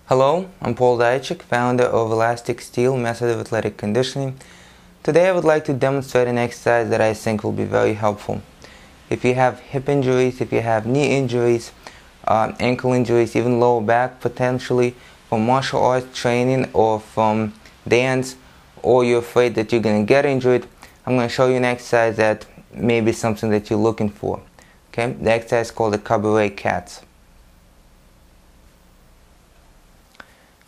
Hello, I'm Paul Dajcik, founder of Elastic Steel Method of Athletic Conditioning. Today I would like to demonstrate an exercise that I think will be very helpful. If you have hip injuries, if you have knee injuries, ankle injuries, even lower back potentially, from martial arts training or from dance, or you're afraid that you're going to get injured, I'm going to show you an exercise that may be something that you're looking for. Okay? The exercise is called the cabaret cats.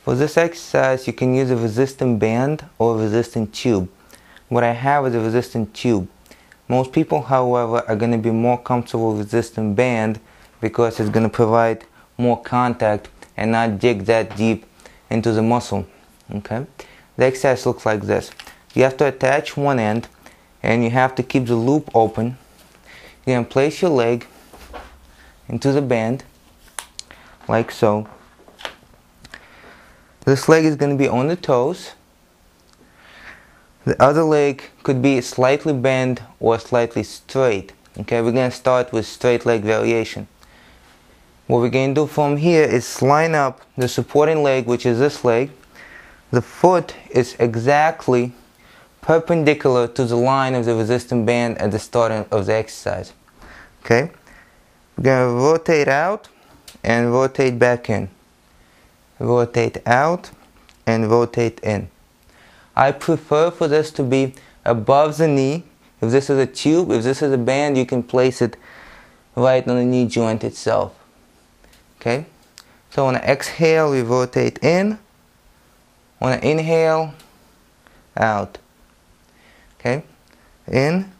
For this exercise, you can use a resistant band or a resistant tube. What I have is a resistant tube. Most people, however, are going to be more comfortable with resistant band because it's going to provide more contact and not dig that deep into the muscle. Okay? The exercise looks like this. You have to attach one end and you have to keep the loop open. You're going to place your leg into the band like so. This leg is going to be on the toes. The other leg could be slightly bent or slightly straight. Okay, we're going to start with straight leg variation. What we're going to do from here is line up the supporting leg, which is this leg. The foot is exactly perpendicular to the line of the resistant band at the start of the exercise. Okay, we're going to rotate out and rotate back in. Rotate out and rotate in. I prefer for this to be above the knee. If this is a tube, if this is a band, you can place it right on the knee joint itself. Okay? So on an exhale, we rotate in. On an inhale, out. Okay? In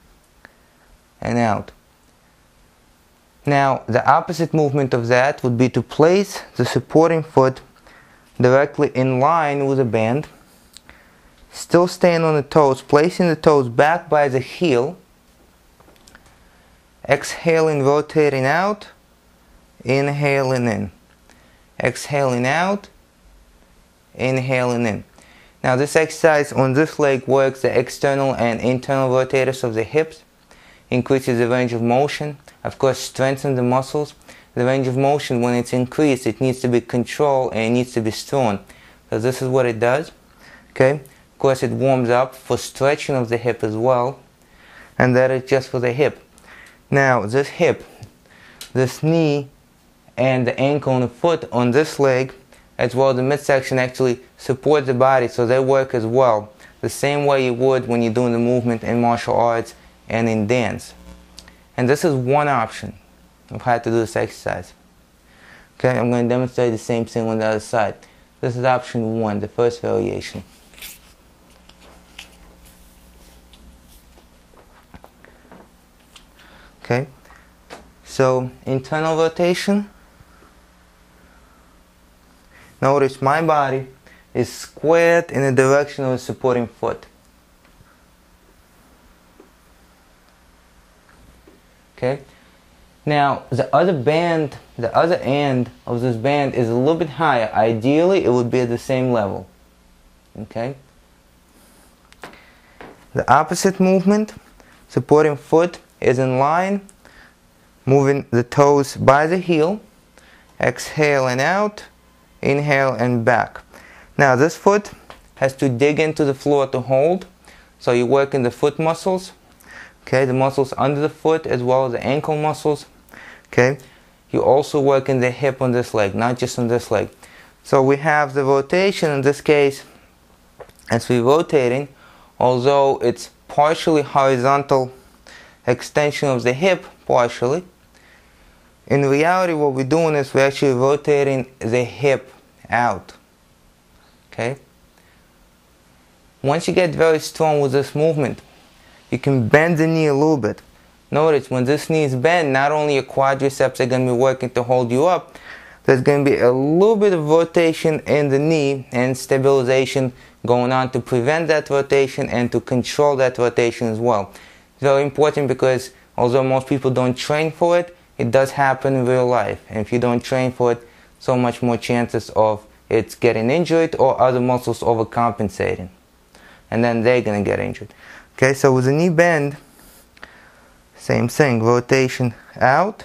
and out. Now, the opposite movement of that would be to place the supporting foot directly in line with the band, still staying on the toes, placing the toes back by the heel, exhaling, rotating out, inhaling in, exhaling out, inhaling in. Now this exercise on this leg works the external and internal rotators of the hips, increases the range of motion, of course strengthens the muscles. The range of motion, when it's increased, it needs to be controlled and it needs to be strong. So this is what it does. Okay? Of course, it warms up for stretching of the hip as well. And that is just for the hip. Now, this hip, this knee, and the ankle and the foot on this leg, as well as the midsection, actually support the body, so they work as well. The same way you would when you're doing the movement in martial arts and in dance. And this is one option of how to do this exercise. Okay, I'm going to demonstrate the same thing on the other side. This is option 1, the first variation. Okay, so internal rotation. Notice my body is squared in the direction of the supporting foot. Okay. Now, the other band, the other end of this band is a little bit higher. Ideally, it would be at the same level. Okay? The opposite movement, supporting foot is in line, moving the toes by the heel, exhale and out, inhale and back. Now, this foot has to dig into the floor to hold, so you work in the foot muscles, okay, the muscles under the foot as well as the ankle muscles. Okay, you also work in the hip on this leg, not just on this leg. So we have the rotation in this case, as we're rotating, although it's partially horizontal extension of the hip, partially. In reality, what we're doing is we're actually rotating the hip out. Okay. Once you get very strong with this movement, you can bend the knee a little bit. Notice when this knee is bent, not only your quadriceps are going to be working to hold you up, there's going to be a little bit of rotation in the knee and stabilization going on to prevent that rotation and to control that rotation as well. It's very important because although most people don't train for it, it does happen in real life. And if you don't train for it, so much more chances of it's getting injured or other muscles overcompensating. And then they're going to get injured. Okay, so with the knee bend, same thing, rotation out,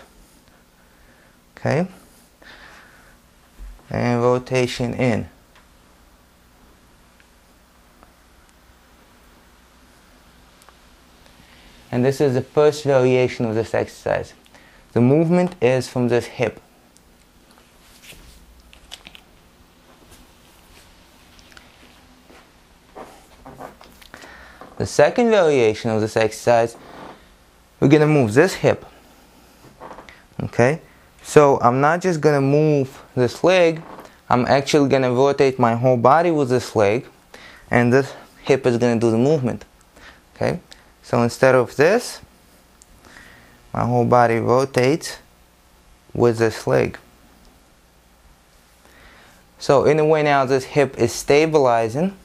okay, and rotation in. And this is the first variation of this exercise. The movement is from this hip. The second variation of this exercise, we're going to move this hip. Okay? So I'm not just going to move this leg, I'm actually going to rotate my whole body with this leg, and this hip is going to do the movement. Okay? So instead of this, my whole body rotates with this leg. So in a way now this hip is stabilizing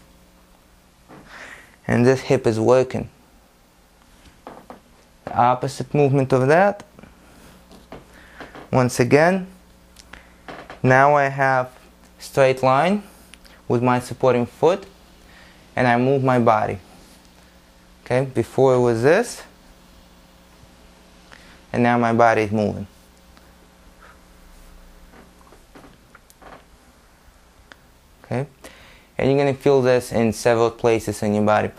and this hip is working. The opposite movement of that. Once again, now I have straight line with my supporting foot and I move my body. Okay, before it was this, and now my body is moving. Okay, and you're going to feel this in several places in your body.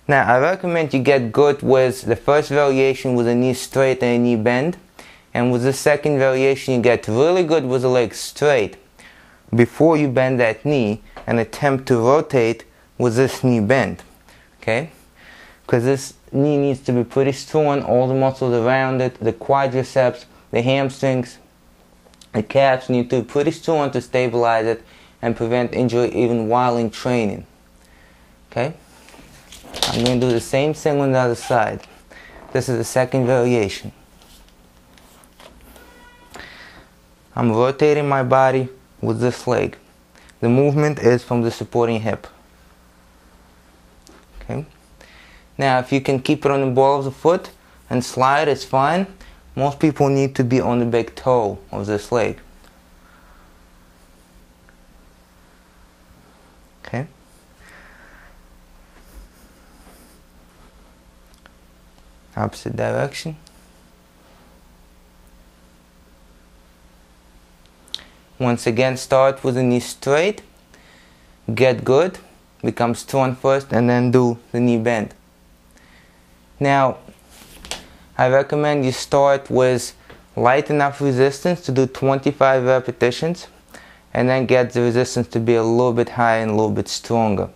Now I recommend you get good with the first variation with a knee straight and a knee bend, and with the second variation you get really good with the leg straight before you bend that knee and attempt to rotate with this knee bend. Okay, because this knee needs to be pretty strong, all the muscles around it, the quadriceps, the hamstrings, the calves need to be pretty strong to stabilize it and prevent injury even while in training. Okay? I'm going to do the same thing on the other side. This is the second variation. I'm rotating my body with this leg. The movement is from the supporting hip. Okay? Now if you can keep it on the ball of the foot and slide, it's fine. Most people need to be on the big toe of this leg. Okay? Opposite direction. Once again, start with the knee straight. Get good. Become strong first and then do the knee bend. Now, I recommend you start with light enough resistance to do 25 repetitions and then get the resistance to be a little bit higher and a little bit stronger.